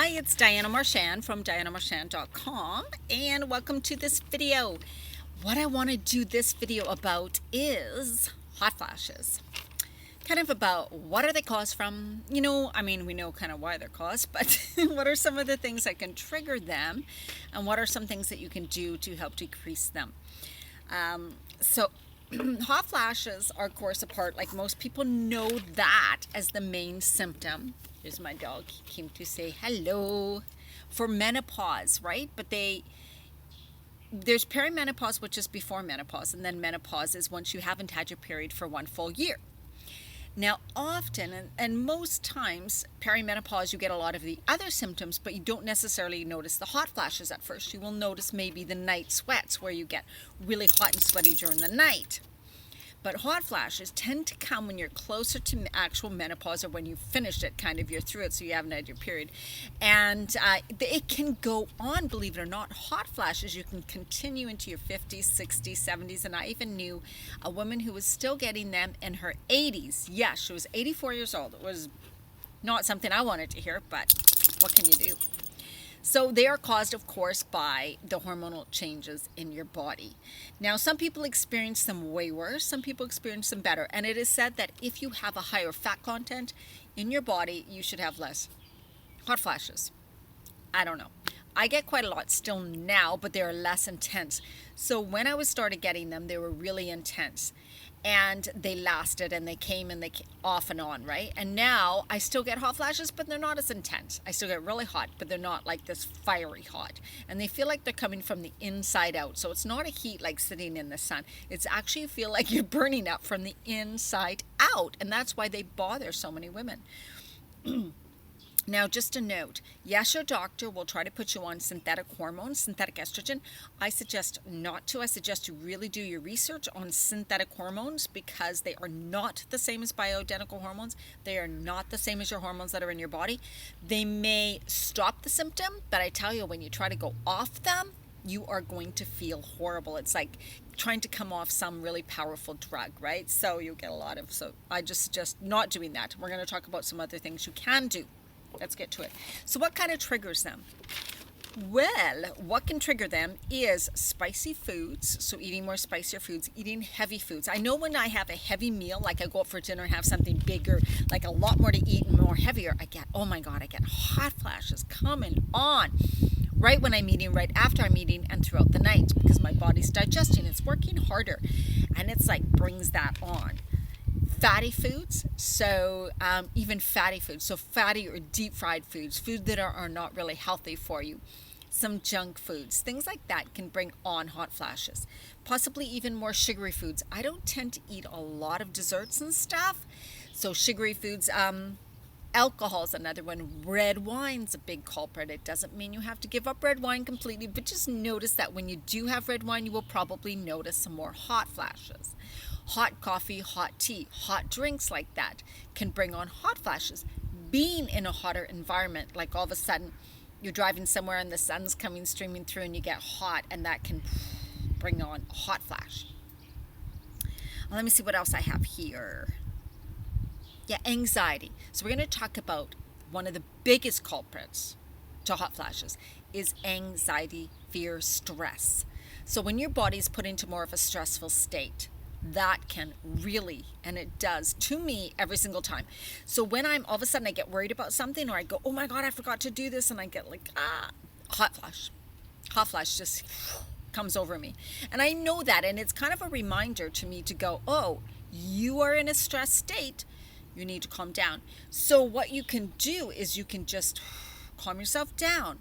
Hi, it's Diana Marchand from dianamarchand.com, and welcome to this video. What I want to do this video about is hot flashes. Kind of about what are they caused from? We know kind of why they're caused, but what are some of the things that can trigger them, and what are some things that you can do to help decrease them? So hot flashes are, of course, a part, like most people know that as the main symptom. Here's my dog. He came to say hello for menopause, right? But there's perimenopause, which is before menopause, and then menopause is once you haven't had your period for one full year. Now, often and most times, perimenopause, you get a lot of the other symptoms, but you don't necessarily notice the hot flashes at first. You will notice maybe the night sweats where you get really hot and sweaty during the night. But hot flashes tend to come when you're closer to actual menopause, or when you've finished it, kind of you're through it, so you haven't had your period. And it can go on, believe it or not. Hot flashes, you can continue into your 50s, 60s, 70s. And I even knew a woman who was still getting them in her 80s. Yes, she was 84 years old. It was not something I wanted to hear, but what can you do? So they are caused, of course, by the hormonal changes in your body. Now, some people experience them way worse. Some people experience them better. And it is said that if you have a higher fat content in your body, you should have less hot flashes. I don't know. I get quite a lot still now, but they're less intense. So when I started getting them, they were really intense. And they lasted, and they came off and on, right? And now I still get hot flashes, but they're not as intense. I still get really hot, but they're not like this fiery hot. And they feel like they're coming from the inside out. So it's not a heat like sitting in the sun. It's actually, you feel like you're burning up from the inside out. And that's why they bother so many women. Now, just a note, yes, your doctor will try to put you on synthetic hormones, synthetic estrogen. I suggest not to. I suggest you really do your research on synthetic hormones, because they are not the same as bioidentical hormones. They are not the same as your hormones that are in your body. They may stop the symptom, but I tell you, when you try to go off them, you are going to feel horrible. It's like trying to come off some really powerful drug, right? So you get so I just suggest not doing that. We're going to talk about some other things you can do. Let's get to it. So what kind of triggers them? Well, what can trigger them is spicy foods. So eating more spicier foods, eating heavy foods. I know when I have a heavy meal, like I go out for dinner and have something bigger, like a lot more to eat and more heavier, I get hot flashes coming on right when I'm eating, right after I'm eating, and throughout the night, because my body's digesting. It's working harder, and it's like brings that on. Fatty foods, so even fatty foods, so fatty or deep fried foods, food that are not really healthy for you. Some junk foods, things like that can bring on hot flashes. Possibly even more sugary foods. I don't tend to eat a lot of desserts and stuff, so sugary foods. Alcohol is another one. Red wine's a big culprit. It doesn't mean you have to give up red wine completely, but just notice that when you do have red wine, you will probably notice some more hot flashes. Hot coffee, hot tea, hot drinks like that can bring on hot flashes. Being in a hotter environment, like all of a sudden you're driving somewhere and the sun's coming streaming through and you get hot, and that can bring on a hot flash. Let me see what else I have here. Yeah, anxiety. So we're going to talk about one of the biggest culprits to hot flashes is anxiety, fear, stress. So when your body's put into more of a stressful state, that can really, and it does to me every single time. So when I'm all of a sudden I get worried about something, or I go, oh my God, I forgot to do this, and I get like, hot flash just comes over me. And I know that, and it's kind of a reminder to me to go, oh, you are in a stress state. You need to calm down. So what you can do is you can just calm yourself down.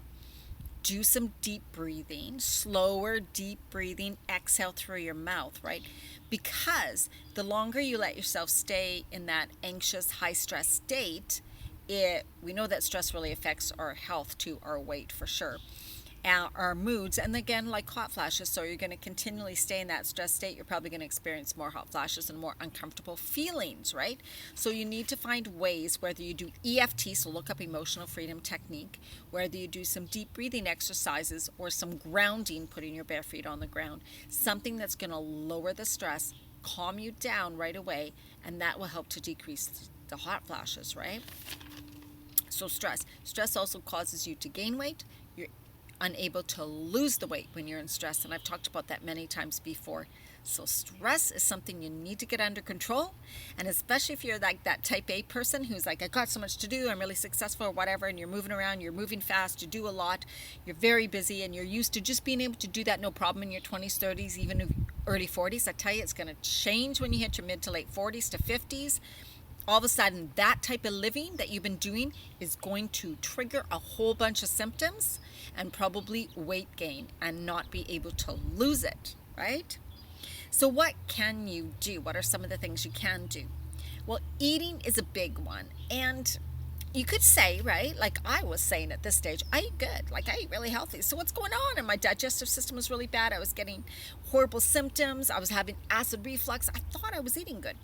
Do some deep breathing, slower deep breathing, exhale through your mouth, right? Because the longer you let yourself stay in that anxious, high stress state, we know that stress really affects our health too, our weight for sure, our moods, and again, like hot flashes. So you're going to continually stay in that stress state. You're probably going to experience more hot flashes and more uncomfortable feelings, right? So you need to find ways, whether you do EFT, so look up emotional freedom technique, whether you do some deep breathing exercises or some grounding, putting your bare feet on the ground, something that's going to lower the stress, calm you down right away, and that will help to decrease the hot flashes, right? So stress also causes you to gain weight. You're unable to lose the weight when you're in stress, and I've talked about that many times before. So stress is something you need to get under control, and especially if you're like that type A person who's like, I got so much to do, I'm really successful or whatever, and you're moving around, you're moving fast, you do a lot, you're very busy, and you're used to just being able to do that no problem in your 20s, 30s, even early 40s. I tell you, it's going to change when you hit your mid to late 40s to 50s. All of a sudden, that type of living that you've been doing is going to trigger a whole bunch of symptoms and probably weight gain and not be able to lose it, right? So what can you do? What are some of the things you can do? Well, eating is a big one. And you could say, right, like I was saying at this stage, I eat good, like I eat really healthy. So what's going on? And my digestive system was really bad. I was getting horrible symptoms. I was having acid reflux. I thought I was eating good.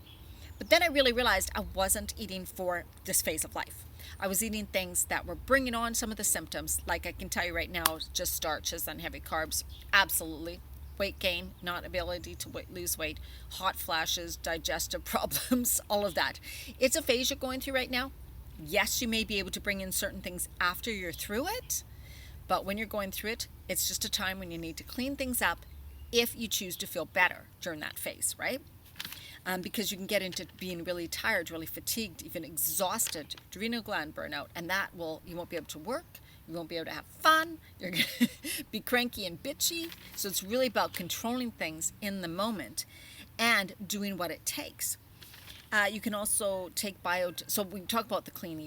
But then I really realized I wasn't eating for this phase of life. I was eating things that were bringing on some of the symptoms. Like I can tell you right now, just starches and heavy carbs, absolutely. Weight gain, not ability to lose weight, hot flashes, digestive problems, all of that. It's a phase you're going through right now. Yes, you may be able to bring in certain things after you're through it, but when you're going through it, it's just a time when you need to clean things up if you choose to feel better during that phase, right? Because you can get into being really tired, really fatigued, even exhausted, adrenal gland burnout, and you won't be able to work. You won't be able to have fun. You're going to be cranky and bitchy. So it's really about controlling things in the moment and doing what it takes. You can also take so we talk about the clean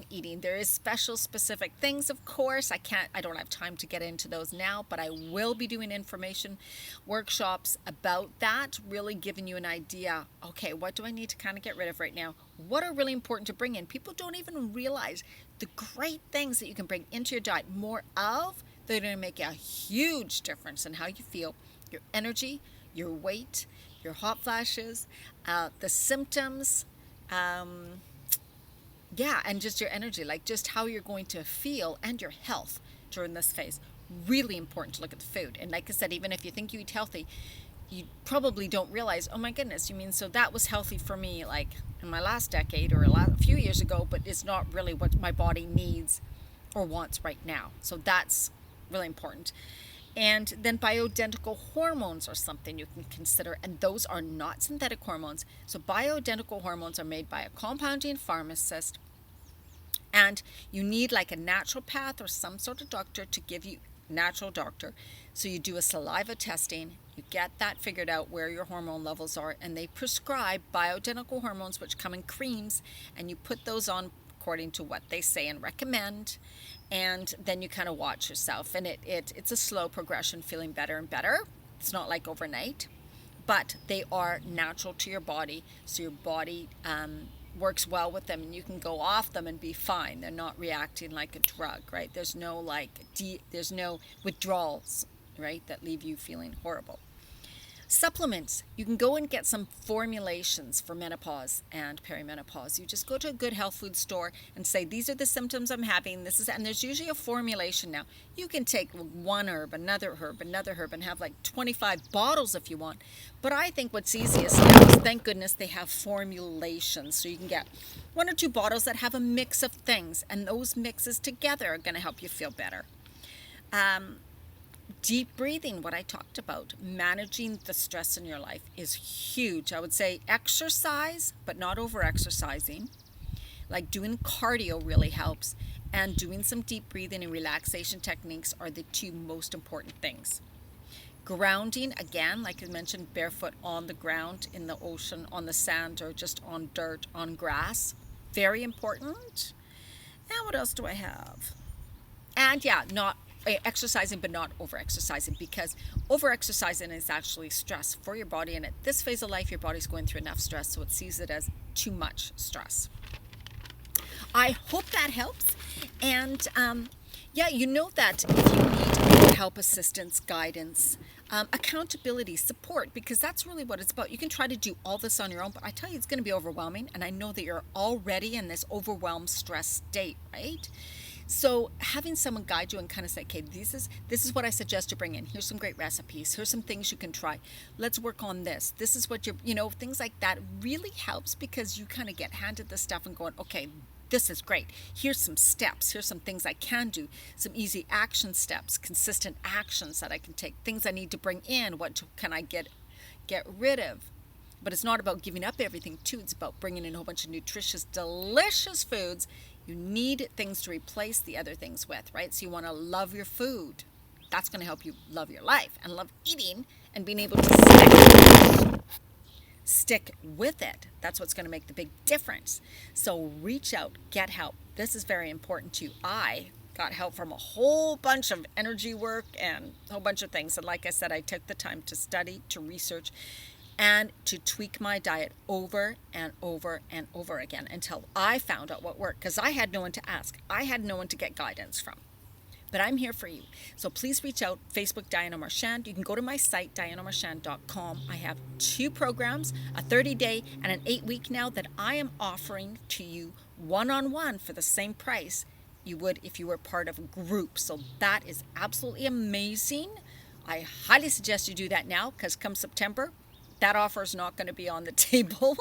eating. There is special specific things, of course. I don't have time to get into those now, but I will be doing information workshops about that, really giving you an idea. Okay, what do I need to kind of get rid of right now? What are really important to bring in? People don't even realize the great things that you can bring into your diet more of. They're going to make a huge difference in how you feel, your energy, your weight, your hot flashes, the symptoms, and just your energy, like just how you're going to feel and your health during this phase. Really important to look at the food. And like I said, even if you think you eat healthy, you probably don't realize, oh my goodness, you mean so that was healthy for me like in my last decade or a few years ago, but it's not really what my body needs or wants right now. So that's really important. And then bioidentical hormones are something you can consider, and those are not synthetic hormones. So bioidentical hormones are made by a compounding pharmacist, and you need like a naturopath or some sort of doctor to give you, natural doctor. So you do a saliva testing, you get that figured out where your hormone levels are, and they prescribe bioidentical hormones which come in creams, and you put those on according to what they say and recommend. And then you kind of watch yourself, and it's a slow progression, feeling better and better. It's not like overnight, but they are natural to your body, so your body works well with them, and you can go off them and be fine. They're not reacting like a drug, right? There's no there's no withdrawals, right, that leave you feeling horrible. Supplements. You can go and get some formulations for menopause and perimenopause. You just go to a good health food store and say, these are the symptoms I'm having. And there's usually a formulation now. You can take one herb, another herb, and have like 25 bottles if you want. But I think what's easiest now is, thank goodness, they have formulations. So you can get 1 or 2 bottles that have a mix of things, and those mixes together are going to help you feel better. Deep breathing, what I talked about, managing the stress in your life is huge. I would say exercise, but not over exercising. Like doing cardio really helps, and doing some deep breathing and relaxation techniques are the 2 most important things. Grounding, again, like I mentioned, barefoot on the ground, in the ocean, on the sand, or just on dirt, on grass, very important. And what else do I have? And not exercising, but not over exercising, because over exercising is actually stress for your body, and at this phase of life your body's going through enough stress, so it sees it as too much stress. I hope that helps. And you know that if you need help, assistance, guidance, accountability, support, because that's really what it's about. You can try to do all this on your own, but I tell you, it's going to be overwhelming, and I know that you're already in this overwhelmed stress state, right? So having someone guide you and kind of say, okay, this is what I suggest to bring in. Here's some great recipes. Here's some things you can try. Let's work on this. This is what things like that really helps, because you kind of get handed the stuff and going, okay, this is great. Here's some steps. Here's some things I can do. Some easy action steps, consistent actions that I can take. Things I need to bring in. What can I get rid of? But it's not about giving up everything too. It's about bringing in a whole bunch of nutritious, delicious foods. You need things to replace the other things with, right? So you want to love your food. That's going to help you love your life and love eating and being able to stick with it. That's what's going to make the big difference. So reach out, get help. This is very important to you. I got help from a whole bunch of energy work and a whole bunch of things. And like I said, I took the time to study, to research, and to tweak my diet over and over and over again until I found out what worked, because I had no one to ask. I had no one to get guidance from. But I'm here for you. So please reach out, Facebook Diana Marchand. You can go to my site, dianamarchand.com. I have 2 programs, a 30-day and an 8-week now, that I am offering to you one-on-one for the same price you would if you were part of a group. So that is absolutely amazing. I highly suggest you do that now, because come September, that offer is not going to be on the table.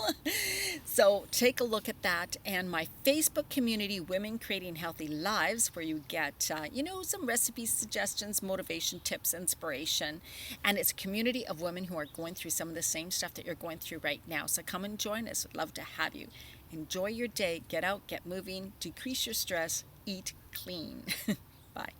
So take a look at that. And my Facebook community, Women Creating Healthy Lives, where you get, some recipes, suggestions, motivation, tips, inspiration. And it's a community of women who are going through some of the same stuff that you're going through right now. So come and join us. We'd love to have you. Enjoy your day. Get out, get moving, decrease your stress, eat clean. Bye.